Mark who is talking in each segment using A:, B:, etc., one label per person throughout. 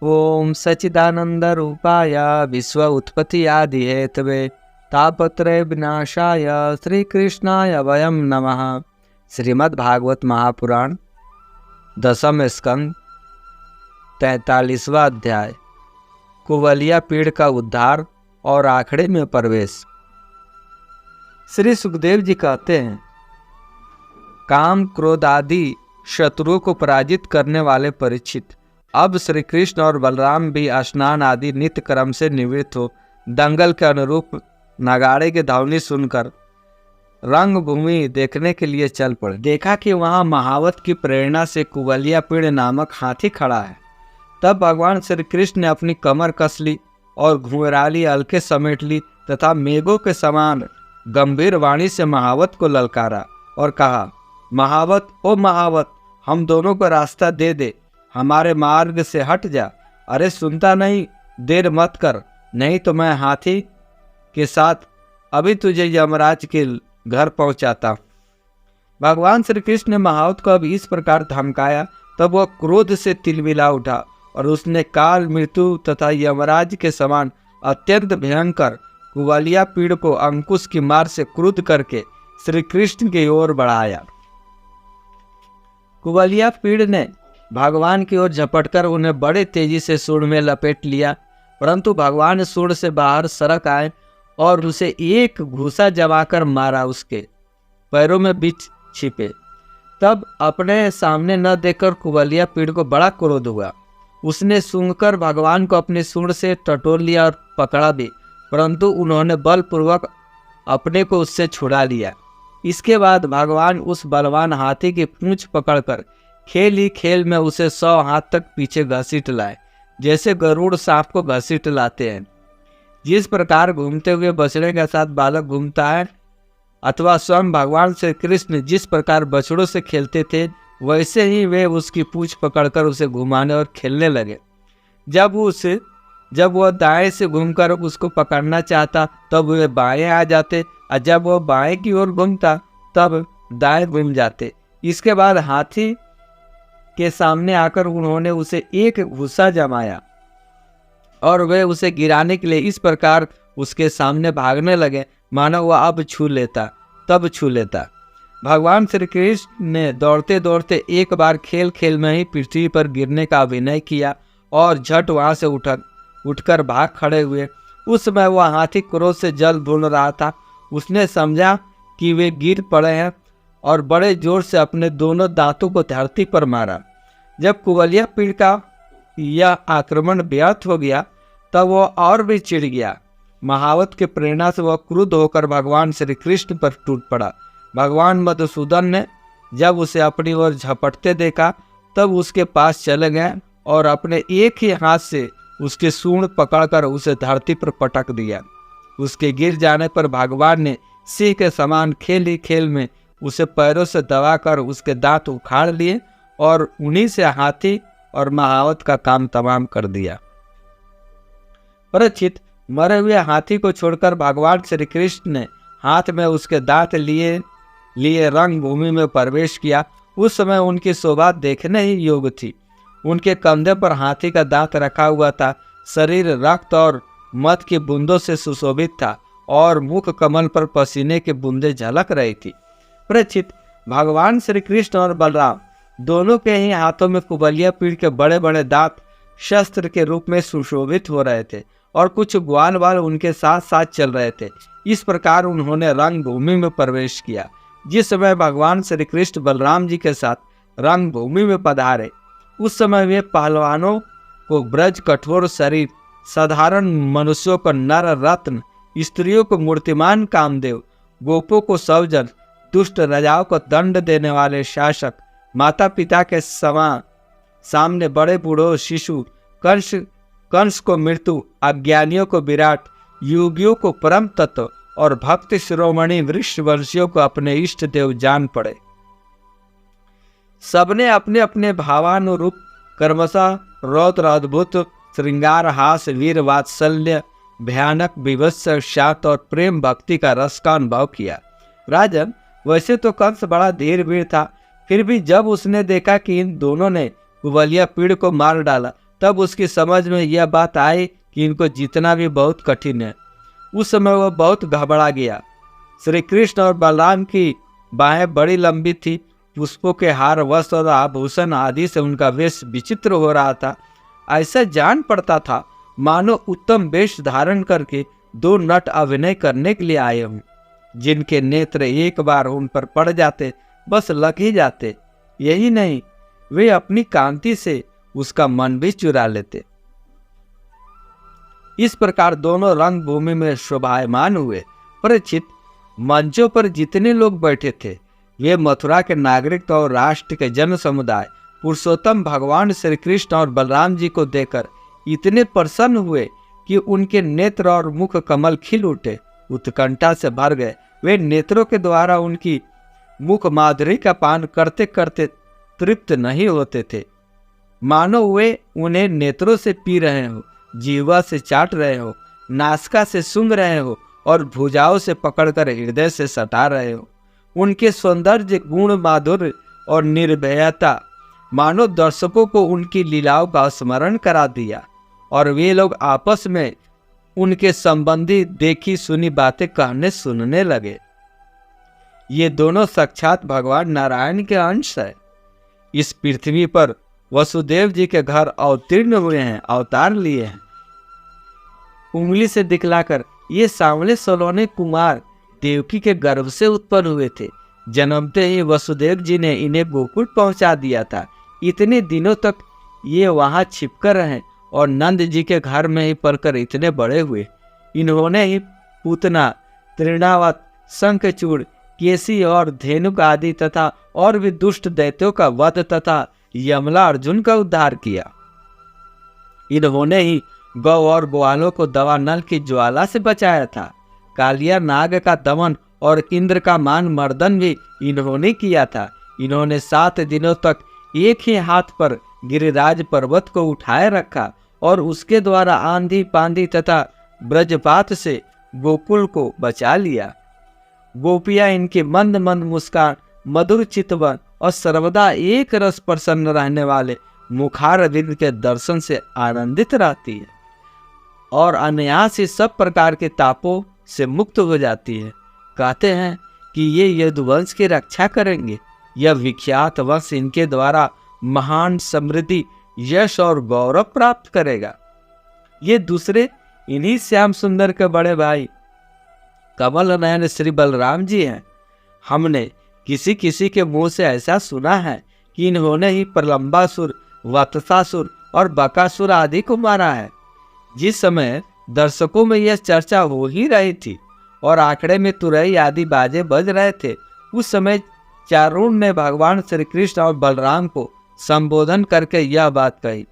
A: ओम सच्चिदानंद रूपाय विश्व उत्पत्ति आदि हेतवे तापत्रय विनाशाय श्री कृष्णाय वयम नमः। श्रीमद् भागवत महापुराण दसम स्कंद 43वां अध्याय कुवलिया पीड़ का उद्धार और आखड़े में प्रवेश। श्री सुखदेव जी कहते हैं, काम क्रोध आदि शत्रुओं को पराजित करने वाले परीक्षित, अब श्री कृष्ण और बलराम भी स्नान आदि नित्य क्रम से निवृत्त हो दंगल के अनुरूप नगाड़े की ध्वनि सुनकर रंगभूमि देखने के लिए चल पड़े। देखा कि वहां महावत की प्रेरणा से कुवलिया पीड़ नामक हाथी खड़ा है। तब भगवान श्री कृष्ण ने अपनी कमर कस ली और घुंघराली अलके समेट ली तथा मेघों के समान गंभीर वाणी से महावत को ललकारा और कहा, महावत ओ महावत, हम दोनों को रास्ता दे दे, हमारे मार्ग से हट जा। अरे सुनता नहीं, देर मत कर, नहीं तो मैं हाथी के साथ अभी तुझे यमराज के घर पहुंचाता। भगवान श्री कृष्ण ने महावत को अब इस प्रकार धमकाया। तब वह क्रोध से तिलमिला उठा और उसने काल, मृत्यु तथा यमराज के समान अत्यंत भयंकर कुवलिया पीड़ को अंकुश की मार से क्रुद्ध करके श्री कृष्ण की ओर बढ़ाया। कुवलिया पीड़ ने भगवान की ओर झपटकर उन्हें बड़े तेजी से सूंड में लपेट लिया, परंतु भगवान सूंड से बाहर सरक आए और उसे एक घूसा जमाकर मारा। उसके पैरों में बीच छिपे। तब अपने सामने न देखकर कुवलिया पीड़ को बड़ा क्रोध हुआ। उसने सूंघकर भगवान को अपनी सूंड से टटोल लिया और पकड़ा भी, परंतु उन्होंने बलपूर्वक अपने को उससे छुड़ा लिया। इसके बाद भगवान उस बलवान हाथी की पूंछ पकड़कर खेल ही खेल में उसे 100 हाथ तक पीछे घसीट लाए, जैसे गरुड़ सांप को घसीट लाते हैं। जिस प्रकार घूमते हुए बछड़े के साथ बालक घूमता है, अथवा स्वयं भगवान श्री कृष्ण जिस प्रकार बछड़ों से खेलते थे, वैसे ही वे उसकी पूंछ पकड़कर उसे घुमाने और खेलने लगे। जब वह दाएं से घूमकर उसको पकड़ना चाहता तब वे बाएं आ जाते, और जब वह बाएं की ओर घूमता तब दाएं घूम जाते। इसके बाद हाथी के सामने आकर उन्होंने उसे एक घूसा जमाया और वे उसे गिराने के लिए इस प्रकार उसके सामने भागने लगे मानो वह अब छू लेता। भगवान श्री कृष्ण ने दौड़ते दौड़ते एक बार खेल खेल में ही पृथ्वी पर गिरने का अभिनय किया और झट वहां से उठकर भाग खड़े हुए। उस समय वह हाथी क्रोध से जल भून रहा था। उसने समझा कि वे गिर पड़े हैं और बड़े जोर से अपने दोनों दांतों को धरती पर मारा। जब कुवलिया पीड़ का यह आक्रमण व्यर्थ हो गया तब वह और भी चिढ़ गया। महावत के प्रेरणा से वह क्रुद्ध होकर भगवान श्री कृष्ण पर टूट पड़ा। भगवान मधुसूदन ने जब उसे अपनी ओर झपटते देखा तब उसके पास चले गए और अपने एक ही हाथ से उसकी सूंड पकड़कर उसे धरती पर पटक दिया। उसके गिर जाने पर भगवान ने सिंह के समान खेल ही खेल में उसे पैरों से दबाकर उसके दांत उखाड़ लिए और उन्हीं से हाथी और महावत का काम तमाम कर दिया। परीक्षित, मरे हुए हाथी को छोड़कर भगवान श्री कृष्ण ने हाथ में उसके दांत लिए रंग भूमि में प्रवेश किया। उस समय उनकी शोभा देखने ही योग्य थी। उनके कंधे पर हाथी का दांत रखा हुआ था। शरीर रक्त और मध की बूंदों से सुशोभित था और मुख कमल पर पसीने की बूंदें झलक रही थी। परीक्षित, भगवान श्री कृष्ण और बलराम दोनों के ही हाथों में कुवलिया पीड़ के बड़े बड़े दांत शस्त्र के रूप में सुशोभित हो रहे थे और कुछ ग्वाल बाल उनके साथ साथ चल रहे थे। इस प्रकार उन्होंने रंग भूमि में प्रवेश किया। जिस समय भगवान श्री कृष्ण बलराम जी के साथ रंग भूमि में पधारे, उस समय वे पहलवानों को ब्रज कठोर शरीर, साधारण मनुष्यों को नर रत्न, स्त्रियों को मूर्तिमान कामदेव, गोपों को सौजन, दुष्ट राजाओं को दंड देने वाले शासक, माता पिता के सामने बड़े बूढ़ों शिशु, कंस को मृत्यु, अज्ञानियों को विराट, योगियों को परम तत्व और भक्त शिरोमणि वृषवंशियों को अपने इष्ट देव जान पड़े। सबने अपने अपने भावानुरूप कर्मशः रौद्र अद्भुत श्रृंगार, हास, वीर, वात्सल्य, भयानक, विभत्स, शांत और प्रेम भक्ति का रस का अनुभव किया। राजन, वैसे तो कंस बड़ा धीर वीर था, फिर भी जब उसने देखा कि इन दोनों ने कुवलिया पीड़ को मार डाला तब उसकी समझ में यह बात आई कि इनको जीतना भी बहुत कठिन है। उस समय वह बहुत घबरा गया। श्री कृष्ण और बलराम की बाहें बड़ी लंबी थी। पुष्पों के हार, वस्त्र और आभूषण आदि से उनका वेश विचित्र हो रहा था। ऐसा जान पड़ता था मानो उत्तम वेश धारण करके दो नट अभिनय करने के लिए आए हों, जिनके नेत्र एक बार उन पर पड़ जाते बस लग ही जाते। यही नहीं, वे अपनी कांति से उसका मन भी चुरा लेते। इस प्रकार दोनों रंग भूमि में शोभायमान हुए। परीक्षित, मंचों पर जितने लोग बैठे थे वे मथुरा के नागरिक और राष्ट्र के जन समुदाय पुरुषोत्तम भगवान श्री कृष्ण और बलराम जी को देखकर इतने प्रसन्न हुए कि उनके नेत्र और मुख कमल खिल उठे, उत्कंठा से भर गए। वे नेत्रों के द्वारा उनकी मुख माधुरी का पान करते करते तृप्त नहीं होते थे, मानो वे उन्हें नेत्रों से पी रहे हो, जीवा से चाट रहे हो, नासिका से सूंघ रहे हो और भुजाओं से पकड़कर हृदय से सटा रहे हो। उनके सौंदर्य, गुण, माधुर्य और निर्भयता मानो दर्शकों को उनकी लीलाओं का स्मरण करा दिया और वे लोग आपस में उनके संबंधी देखी सुनी बातें कहने सुनने लगे। ये दोनों साक्षात भगवान नारायण के अंश है। इस पृथ्वी पर वसुदेव जी के घर अवतीर्ण हुए हैं, अवतार लिए हैं। उंगली से दिखलाकर ये सांवले सलोने कुमार देवकी के गर्भ से उत्पन्न हुए थे। जन्मते ही वसुदेव जी ने इन्हें गोकुल पहुंचा दिया था। इतने दिनों तक ये वहां छिपकर रहे और नंद जी के घर में ही पलकर इतने बड़े हुए। इन्होंने ही पूतना, तृणावत, शंखचूड़, केसी और धेनुक आदि तथा और भी दुष्ट दैत्यों का वध तथा यमला अर्जुन का उद्धार किया। इन्होंने ही गौ और ग्वालों को दवा नल की ज्वाला से बचाया था। कालिया नाग का दमन और इंद्र का मान मर्दन भी इन्होंने किया था। इन्होंने 7 दिनों तक एक ही हाथ पर गिरिराज पर्वत को उठाए रखा और उसके द्वारा आंधी पांधी तथा ब्रजपात से गोकुल को बचा लिया। गोपियां इनके मंद मंद मुस्कान, मधुर चितवन और सर्वदा एक रस प्रसन्न रहने वाले मुखार बिंद के दर्शन से आनंदित रहती है और अनायास ही सब प्रकार के तापों से मुक्त हो जाती है। कहते हैं कि ये यदुवंश की रक्षा करेंगे। यह विख्यात वंश इनके द्वारा महान समृद्धि, यश और गौरव प्राप्त करेगा। ये दूसरे इन्हीं श्याम सुंदर के बड़े भाई कमल नयन श्री बलराम जी हैं। हमने किसी किसी के मुंह से ऐसा सुना है कि इन्होंने ही प्रलंबासुर, वत्सासुर और बकासुर आदि को मारा है। जिस समय दर्शकों में यह चर्चा हो ही रही थी और आंकड़े में तुरई आदि बाजे बज रहे थे, उस समय चारुण ने भगवान श्री कृष्ण और बलराम को संबोधन करके यह बात कही।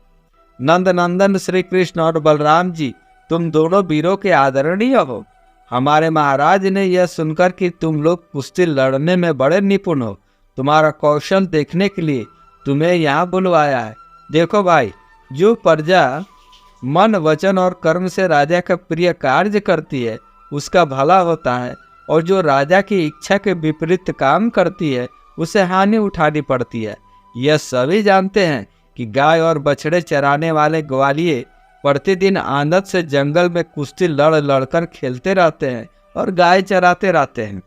A: नंद नंदन श्री कृष्ण और बलराम जी, तुम दोनों वीरों के आदरणीय हो। हमारे महाराज ने यह सुनकर कि तुम लोग कुश्ती लड़ने में बड़े निपुण हो, तुम्हारा कौशल देखने के लिए तुम्हें यहाँ बुलवाया है। देखो भाई, जो प्रजा मन, वचन और कर्म से राजा का प्रिय कार्य करती है उसका भला होता है, और जो राजा की इच्छा के विपरीत काम करती है उसे हानि उठानी पड़ती है। यह सभी जानते हैं कि गाय और बछड़े चराने वाले ग्वालिये प्रतिदिन आनंद से जंगल में कुश्ती लड़ लड़कर खेलते रहते हैं और गाय चराते रहते हैं।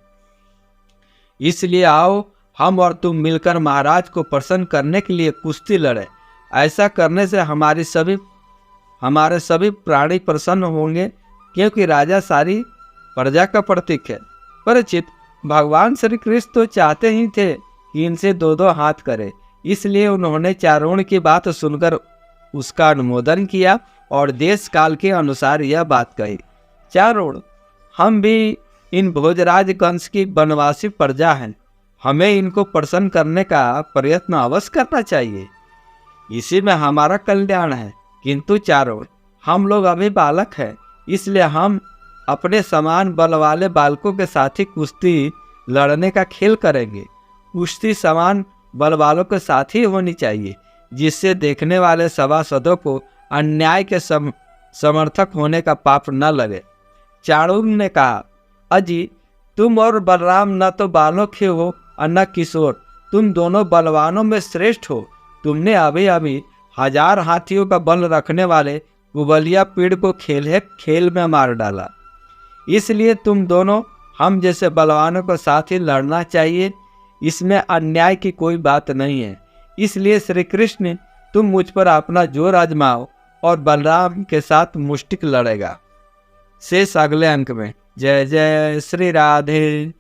A: इसलिए आओ, हम और तुम मिलकर महाराज को प्रसन्न करने के लिए कुश्ती लड़े। ऐसा करने से हमारे सभी प्राणी प्रसन्न होंगे, क्योंकि राजा सारी प्रजा का प्रतीक है। परीक्षित, भगवान श्री कृष्ण तो चाहते ही थे कि इनसे 2-2 हाथ करे, इसलिए उन्होंने चारुण की बात सुनकर उसका अनुमोदन किया और देश काल के अनुसार यह बात कही। चारुण, हम भी इन भोजराज वंश की वनवासी प्रजा हैं, हमें इनको प्रसन्न करने का प्रयत्न अवश्य करना चाहिए, इसी में हमारा कल्याण है। किंतु चारुण, हम लोग अभी बालक हैं, इसलिए हम अपने समान बल वाले बालकों के साथ ही कुश्ती लड़ने का खेल करेंगे। कुश्ती समान बल वालों के साथ ही होनी चाहिए, जिससे देखने वाले सभासदों को अन्याय के समर्थक होने का पाप न लगे। चारुण ने कहा, अजी, तुम और बलराम न तो बालक ही हो और न किशोर, तुम दोनों बलवानों में श्रेष्ठ हो। तुमने अभी अभी 1000 हाथियों का बल रखने वाले कुबलिया पीड़ को खेल में मार डाला। इसलिए तुम दोनों हम जैसे बलवानों को साथ ही लड़ना चाहिए, इसमें अन्याय की कोई बात नहीं है। इसलिए श्री कृष्ण तुम मुझ पर अपना जोर आजमाओ और बलराम के साथ मुष्टिक लड़ेगा। शेष अगले अंक में। जय जय श्री राधे।